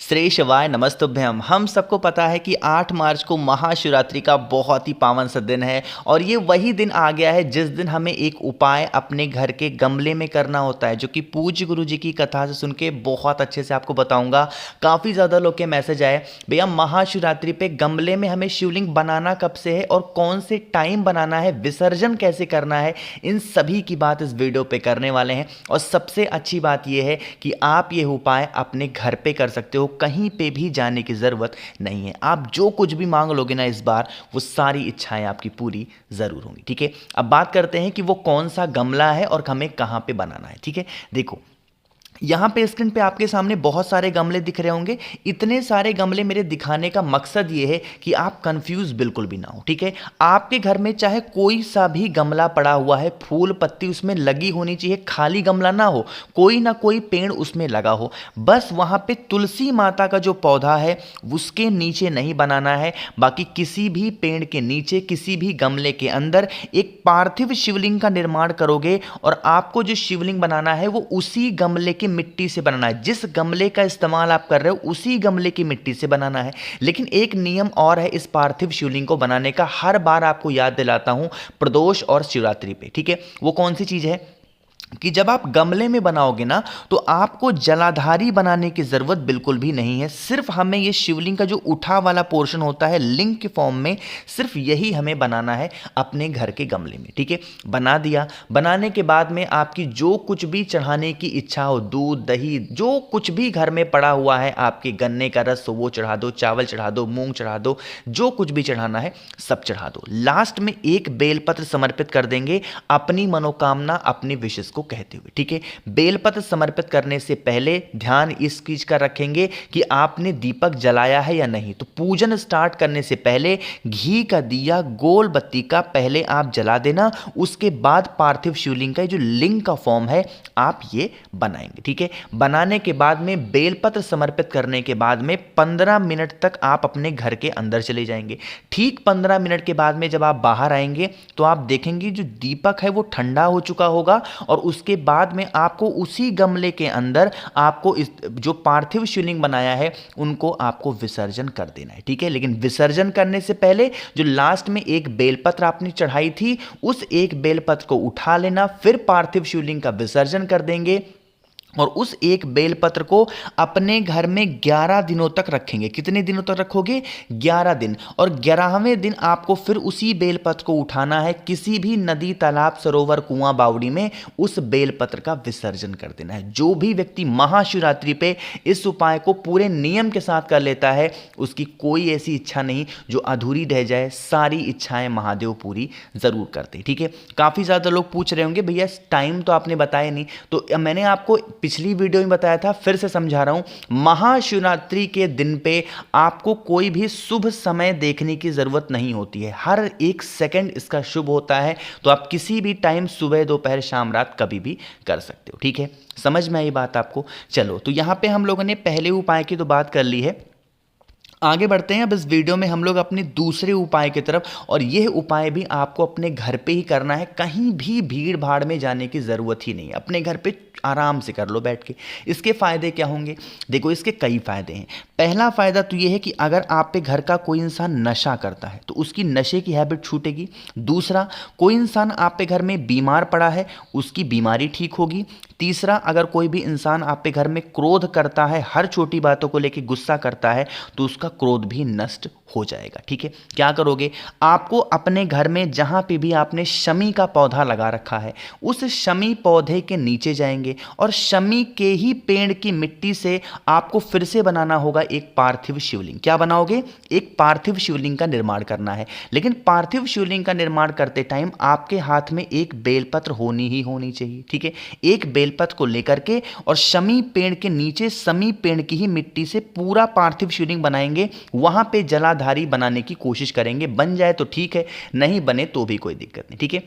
श्री शिवाय नमस्तुभ्यम। हम सबको पता है कि 8 मार्च को महाशिवरात्रि का बहुत ही पावन सा दिन है और ये वही दिन आ गया है जिस दिन हमें एक उपाय अपने घर के गमले में करना होता है, जो कि पूज्य गुरु जी की कथा से सुन के बहुत अच्छे से आपको बताऊंगा। काफ़ी ज़्यादा लोग के मैसेज आए, भैया महाशिवरात्रि पे गमले में हमें शिवलिंग बनाना कब से है और कौन से टाइम बनाना है, विसर्जन कैसे करना है, इन सभी की बात इस वीडियो पे करने वाले हैं। और सबसे अच्छी बात यह है कि आप ये उपाय अपने घर पे कर सकते हो, कहीं पे भी जाने की ज़रूरत नहीं है। आप जो कुछ भी मांग लोगे ना इस बार, वो सारी इच्छाएं आपकी पूरी ज़रूर होंगी। ठीक है, अब बात करते हैं कि वो कौन सा गमला है और हमें कहाँ पे बनाना है। ठीक है, देखो यहाँ पे स्क्रीन पे आपके सामने बहुत सारे गमले दिख रहे होंगे। इतने सारे गमले मेरे दिखाने का मकसद ये है कि आप कंफ्यूज बिल्कुल भी ना हो। ठीक है, आपके घर में चाहे कोई सा भी गमला पड़ा हुआ है, फूल पत्ती उसमें लगी होनी चाहिए, खाली गमला ना हो, कोई ना कोई पेड़ उसमें लगा हो। बस वहाँ पे तुलसी माता का जो पौधा है उसके नीचे नहीं बनाना है। बाकी किसी भी पेड़ के नीचे, किसी भी गमले के अंदर एक पार्थिव शिवलिंग का निर्माण करोगे और आपको जो शिवलिंग बनाना है वो उसी गमले के मिट्टी से बनाना है। जिस गमले का इस्तेमाल आप कर रहे हो उसी गमले की मिट्टी से बनाना है। लेकिन एक नियम और है इस पार्थिव शिवलिंग को बनाने का, हर बार आपको याद दिलाता हूं प्रदोष और शिवरात्रि पे। ठीक है, वो कौन सी चीज है कि जब आप गमले में बनाओगे ना तो आपको जलाधारी बनाने की जरूरत बिल्कुल भी नहीं है। सिर्फ हमें ये शिवलिंग का जो उठा वाला पोर्शन होता है लिंग के फॉर्म में, सिर्फ यही हमें बनाना है अपने घर के गमले में। ठीक है, बना दिया। बनाने के बाद में आपकी जो कुछ भी चढ़ाने की इच्छा हो, दूध दही जो कुछ भी घर में पड़ा हुआ है, आपके गन्ने का रस हो वो चढ़ा दो, चावल चढ़ा दो, मूंग चढ़ा दो, जो कुछ भी चढ़ाना है सब चढ़ा दो। लास्ट में एक बेलपत्र समर्पित कर देंगे अपनी मनोकामना, अपनी विशेष को कहते हुए। ठीक है, बेलपत्र समर्पित करने से पहले ध्यान इस चीज का रखेंगे कि आपने दीपक जलाया है या नहीं। तो पूजन स्टार्ट करने से पहले घी का दिया, गोल बत्ती का पहले आप जला देना। उसके बाद पार्थिव शिवलिंग का जो लिंग का फॉर्म है आप ये बनाएंगे। ठीक है, बनाने के बाद में बेलपत्र समर्पित करने के बाद में 15 मिनट तक आप अपने घर के अंदर चले जाएंगे। ठीक 15 मिनट के बाद में जब आप बाहर आएंगे तो आप देखेंगे जो दीपक है वो ठंडा हो चुका होगा और उसके बाद में आपको उसी गमले के अंदर आपको इस जो पार्थिव शिवलिंग बनाया है उनको आपको विसर्जन कर देना है। ठीक है, लेकिन विसर्जन करने से पहले जो लास्ट में एक बेलपत्र आपने चढ़ाई थी उस एक बेलपत्र को उठा लेना, फिर पार्थिव शिवलिंग का विसर्जन कर देंगे और उस एक बेलपत्र को अपने घर में 11 दिनों तक रखेंगे। कितने दिनों तक रखोगे? 11 दिन। और 11वें दिन आपको फिर उसी बेलपत्र को उठाना है, किसी भी नदी, तालाब, सरोवर, कुआं, बावड़ी में उस बेलपत्र का विसर्जन कर देना है। जो भी व्यक्ति महाशिवरात्रि पे इस उपाय को पूरे नियम के साथ कर लेता है उसकी कोई ऐसी इच्छा नहीं जो अधूरी रह जाए। सारी इच्छाएं महादेव पूरी जरूर करते हैं। ठीक है, काफी ज्यादा लोग पूछ रहे होंगे भैया टाइम तो आपने बताया नहीं, तो मैंने आपको पिछली वीडियो में बताया था, फिर से समझा रहा हूं। महाशिवरात्रि के दिन पे आपको कोई भी शुभ समय देखने की जरूरत नहीं होती है, हर एक सेकंड इसका शुभ होता है। तो आप किसी भी टाइम, सुबह, दोपहर, शाम, रात, कभी भी कर सकते हो। ठीक है, समझ में आई बात आपको? चलो, तो यहां पे हम लोगों ने पहले उपाय की तो बात कर ली है, आगे बढ़ते हैं। अब इस वीडियो में हम लोग अपने दूसरे उपाय की तरफ, और यह उपाय भी आपको अपने घर पे ही करना है, कहीं भी भीड़ भाड़ में जाने की ज़रूरत ही नहीं है, अपने घर पे आराम से कर लो बैठ के। इसके फ़ायदे क्या होंगे? देखो, इसके कई फ़ायदे हैं। पहला फ़ायदा तो यह है कि अगर आप पे घर का कोई इंसान नशा करता है तो उसकी नशे की हैबिट छूटेगी। दूसरा, कोई इंसान आप पे घर में बीमार पड़ा है उसकी बीमारी ठीक होगी। तीसरा, अगर कोई भी इंसान आप पे घर में क्रोध करता है, हर छोटी बातों को लेकर गुस्सा करता है, तो उसका क्रोध भी नष्ट हो जाएगा। ठीक है, क्या करोगे? आपको अपने घर में जहां पे भी आपने शमी का पौधा लगा रखा है उस शमी पौधे के नीचे जाएंगे और शमी के ही पेड़ की मिट्टी से आपको फिर से बनाना होगा एक पार्थिव शिवलिंग। क्या बनाओगे? एक पार्थिव शिवलिंग का निर्माण करना है। लेकिन पार्थिव शिवलिंग का निर्माण करते टाइम आपके हाथ में एक बेलपत्र होनी ही होनी चाहिए। ठीक है, एक बेलपत्र को लेकर के और शमी पेड़ के नीचे शमी पेड़ की ही मिट्टी से पूरा पार्थिव शिवलिंग बनाएंगे। वहां पे जलाधारी बनाने की कोशिश करेंगे, बन जाए तो ठीक है, नहीं बने तो भी कोई दिक्कत नहीं। ठीक है,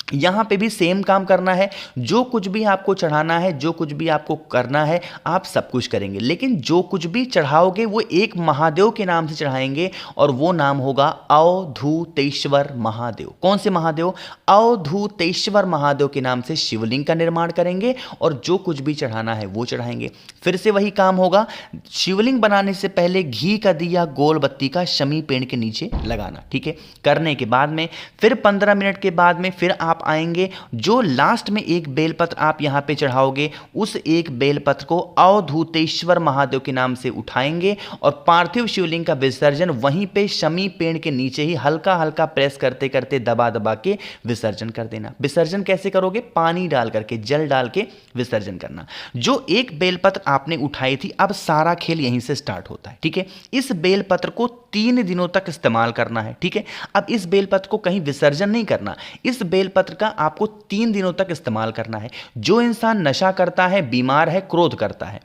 यहाँ पे भी सेम काम करना है। जो कुछ भी आपको चढ़ाना है, जो कुछ भी आपको करना है, आप सब कुछ करेंगे, लेकिन जो कुछ भी चढ़ाओगे वो एक महादेव के नाम से चढ़ाएंगे और वो नाम होगा अवधूतेश्वर महादेव। कौन से महादेव? अवधूतेश्वर महादेव के नाम से शिवलिंग का निर्माण करेंगे और जो कुछ भी चढ़ाना है वो चढ़ाएंगे। फिर से वही काम होगा, शिवलिंग बनाने से पहले घी का दिया गोल बत्ती का शमी पेड़ के नीचे लगाना, ठीक है। करने के बाद में फिर 15 मिनट के बाद में फिर आप आएंगे, जो लास्ट में एक बेलपत्र आप यहाँ पे चढ़ाओगे उस एक बेलपत्र को अवधूतेश्वर महादेव के नाम से उठाएंगे और पार्थिव शिवलिंग का विसर्जन वहीं पे शमी पेड़ के नीचे ही हल्का हल्का प्रेस करते करते दबा दबा के विसर्जन कर देना। विसर्जन कैसे करोगे? पानी डाल करके, जल डाल के विसर्जन करना। जो एक बेलपत्र आपने उठाई थी, अब सारा खेल यहीं से स्टार्ट होता है, ठीक है। इस बेलपत्र को 3 दिनों तक इस्तेमाल करना है, ठीक है। अब इस बेलपत्र को कहीं विसर्जन नहीं करना, इस बेलपत्र का आपको 3 दिनों तक इस्तेमाल करना है। जो इंसान नशा करता है, बीमार है, क्रोध करता है,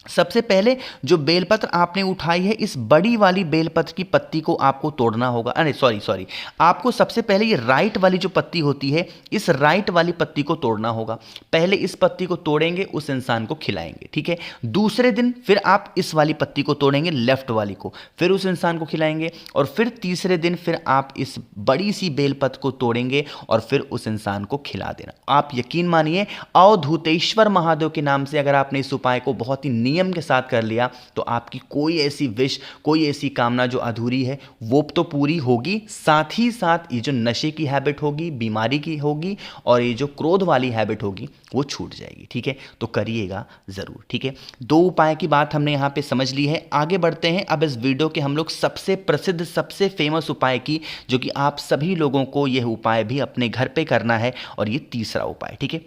सबसे पहले जो बेलपत्र आपने उठाई है, इस बड़ी वाली बेलपत्र की पत्ती को आपको तोड़ना होगा। अरे सॉरी, आपको सबसे पहले ये राइट वाली जो पत्ती होती है, इस राइट वाली पत्ती को तोड़ना होगा। पहले इस पत्ती को तोड़ेंगे, उस इंसान को खिलाएंगे, ठीक है। दूसरे दिन फिर आप इस वाली पत्ती को तोड़ेंगे, लेफ्ट वाली को, फिर उस इंसान को खिलाएंगे। और फिर तीसरे दिन फिर आप इस बड़ी सी बेलपत्र को तोड़ेंगे और फिर उस इंसान को खिला देना। आप यकीन मानिए, अवधूतेश्वर महादेव के नाम से अगर आपने इस उपाय को बहुत ही नियम के साथ कर लिया तो आपकी कोई ऐसी विश, कोई ऐसी कामना जो अधूरी है वो तो पूरी होगी, साथ ही साथ ये जो नशे की हैबिट होगी, बीमारी की होगी और ये जो क्रोध वाली हैबिट होगी वो छूट जाएगी, ठीक है। तो करिएगा जरूर, ठीक है। 2 उपाय की बात हमने यहां पे समझ ली है। आगे बढ़ते हैं अब इस वीडियो के हम लोग सबसे प्रसिद्ध, सबसे फेमस उपाय की, जो कि आप सभी लोगों को यह उपाय भी अपने घर पे करना है और ये तीसरा उपाय, ठीक है।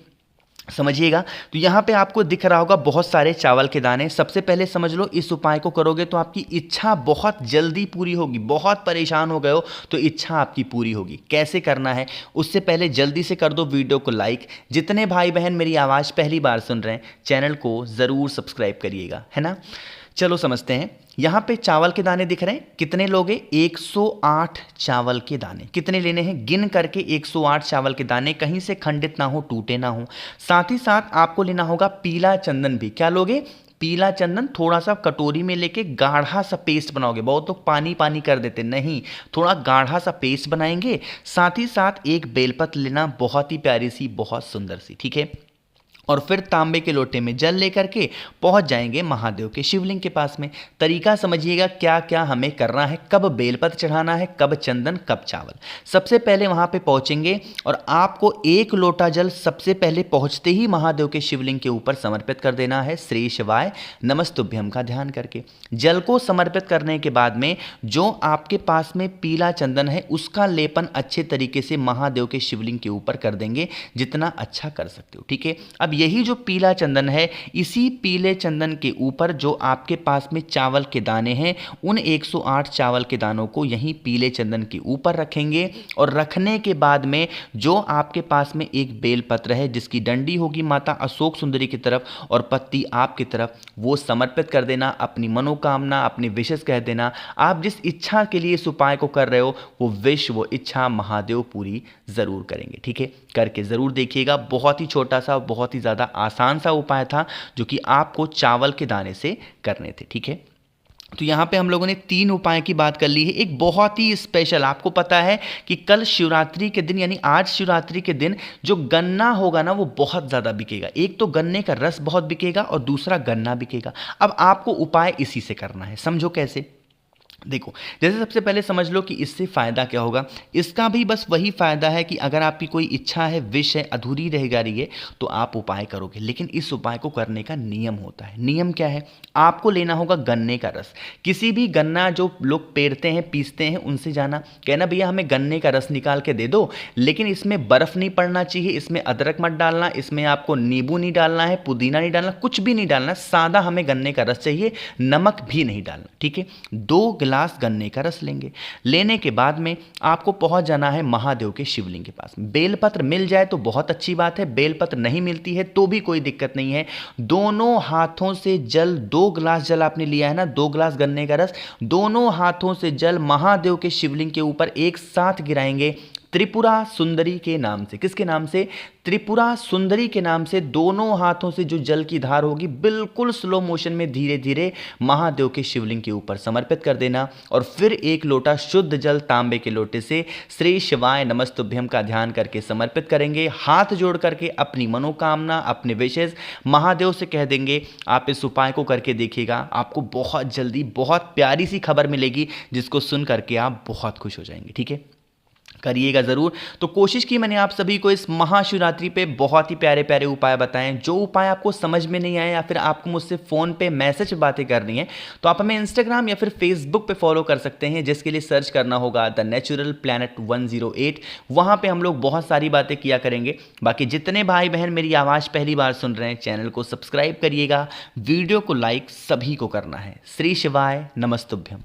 समझिएगा। तो यहाँ पे आपको दिख रहा होगा बहुत सारे चावल के दाने। सबसे पहले समझ लो, इस उपाय को करोगे तो आपकी इच्छा बहुत जल्दी पूरी होगी। बहुत परेशान हो गए हो तो इच्छा आपकी पूरी होगी। कैसे करना है उससे पहले जल्दी से कर दो वीडियो को लाइक। जितने भाई बहन मेरी आवाज़ पहली बार सुन रहे हैं, चैनल को ज़रूर सब्सक्राइब करिएगा, है ना। चलो समझते हैं। यहाँ पे चावल के दाने दिख रहे हैं, कितने लोगे? 108 चावल के दाने। कितने लेने हैं? गिन करके 108 चावल के दाने, कहीं से खंडित ना हो, टूटे ना हो। साथ ही साथ आपको लेना होगा पीला चंदन भी। क्या लोगे? पीला चंदन। थोड़ा सा कटोरी में लेके गाढ़ा सा पेस्ट बनाओगे। बहुत लोग पानी पानी कर देते, नहीं, थोड़ा गाढ़ा सा पेस्ट बनाएंगे। साथ ही साथ एक बेलपत्र लेना, बहुत ही प्यारी सी, बहुत सुंदर सी, ठीक है। और फिर तांबे के लोटे में जल लेकर के पहुंच जाएंगे महादेव के शिवलिंग के पास में। तरीका समझिएगा क्या क्या हमें करना है, कब बेलपत्र चढ़ाना है, कब चंदन, कब चावल। सबसे पहले वहां पे पहुंचेंगे और आपको 1 लोटा जल सबसे पहले पहुंचते ही महादेव के शिवलिंग के ऊपर समर्पित कर देना है, श्री शिवाय नमस्तुभ्यम का ध्यान करके। जल को समर्पित करने के बाद में जो आपके पास में पीला चंदन है उसका लेपन अच्छे तरीके से महादेव के शिवलिंग के ऊपर कर देंगे, जितना अच्छा कर सकते हो, ठीक है। अब यही जो पीला चंदन है, इसी पीले चंदन के ऊपर जो आपके पास में चावल के दाने हैं, उन 108 चावल के दानों को यहीं पीले चंदन के ऊपर रखेंगे। और रखने के बाद में जो आपके पास में एक बेलपत्र है, जिसकी डंडी होगी माता अशोक सुंदरी की तरफ और पत्ती आपकी तरफ, वो समर्पित कर देना। अपनी मनोकामना, अपनी विशेष कह देना। आप जिस इच्छा के लिए इस उपाय को कर रहे हो, वो विश, वो इच्छा महादेव पूरी जरूर करेंगे, ठीक है। करके जरूर देखिएगा। बहुत ही छोटा सा, बहुत ही ज़्यादा आसान सा उपाय था, जो कि आपको चावल के दाने से करने थे, ठीक है। तो यहाँ पे हम लोगों ने 3 उपाय की बात कर ली है। एक बहुत ही स्पेशल, आपको पता है कि कल शिवरात्रि के दिन, यानी आज शिवरात्रि के दिन जो गन्ना होगा ना, वो बहुत ज़्यादा बिकेगा। एक तो गन्ने का रस बहुत बिकेगा और दूसरा गन्ना बिकेगा। अब आपको उपाय इसी से करना है। समझो कैसे। देखो, जैसे सबसे पहले समझ लो कि इससे फ़ायदा क्या होगा। इसका भी बस वही फ़ायदा है कि अगर आपकी कोई इच्छा है, विश है, अधूरी रह जा रही है, तो आप उपाय करोगे। लेकिन इस उपाय को करने का नियम होता है। नियम क्या है? आपको लेना होगा गन्ने का रस। किसी भी गन्ना जो लोग पेरते हैं, पीसते हैं, उनसे जाना, कहना भैया हमें गन्ने का रस निकाल के दे दो, लेकिन इसमें बर्फ़ नहीं पड़ना चाहिए, इसमें अदरक मत डालना, इसमें आपको नींबू नहीं डालना है, पुदीना नहीं डालना, कुछ भी नहीं डालना, सादा हमें गन्ने का रस चाहिए, नमक भी नहीं डालना, ठीक है। 2 गिलास गन्ने का रस लेंगे। लेने के बाद में आपको पहुंच जाना है महादेव के शिवलिंग के पास। बेलपत्र मिल जाए तो बहुत अच्छी बात है, बेलपत्र नहीं मिलती है तो भी कोई दिक्कत नहीं है। दोनों हाथों से जल, 2 गिलास जल आपने लिया है ना, 2 गिलास गन्ने का रस, दोनों हाथों से जल महादेव के शिवलिंग के ऊपर एक साथ गिराएंगे। त्रिपुरा सुंदरी के नाम से। किसके नाम से? त्रिपुरा सुंदरी के नाम से दोनों हाथों से जो जल की धार होगी बिल्कुल स्लो मोशन में धीरे धीरे महादेव के शिवलिंग के ऊपर समर्पित कर देना, और फिर एक लोटा शुद्ध जल तांबे के लोटे से श्री शिवाय नमस्तुभ्यम का ध्यान करके समर्पित करेंगे। हाथ जोड़ करके अपनी मनोकामना, अपने विशेष महादेव से कह देंगे। आप इस उपाय को करके देखिएगा, आपको बहुत जल्दी बहुत प्यारी सी खबर मिलेगी जिसको सुन करके आप बहुत खुश हो जाएंगे। ठीक है, करिएगा ज़रूर। तो कोशिश की मैंने आप सभी को इस महाशिवरात्रि पे बहुत ही प्यारे प्यारे उपाय बताएं। जो उपाय आपको समझ में नहीं आए या फिर आपको मुझसे फ़ोन पे मैसेज बातें करनी है तो आप हमें इंस्टाग्राम या फिर फेसबुक पे फॉलो कर सकते हैं, जिसके लिए सर्च करना होगा द नेचुरल प्लैनेट 108। वहाँ पे हम लोग बहुत सारी बातें किया करेंगे। बाकी जितने भाई बहन मेरी आवाज़ पहली बार सुन रहे हैं, चैनल को सब्सक्राइब करिएगा, वीडियो को लाइक सभी को करना है। श्री शिवाय नमस्तुभ्यम।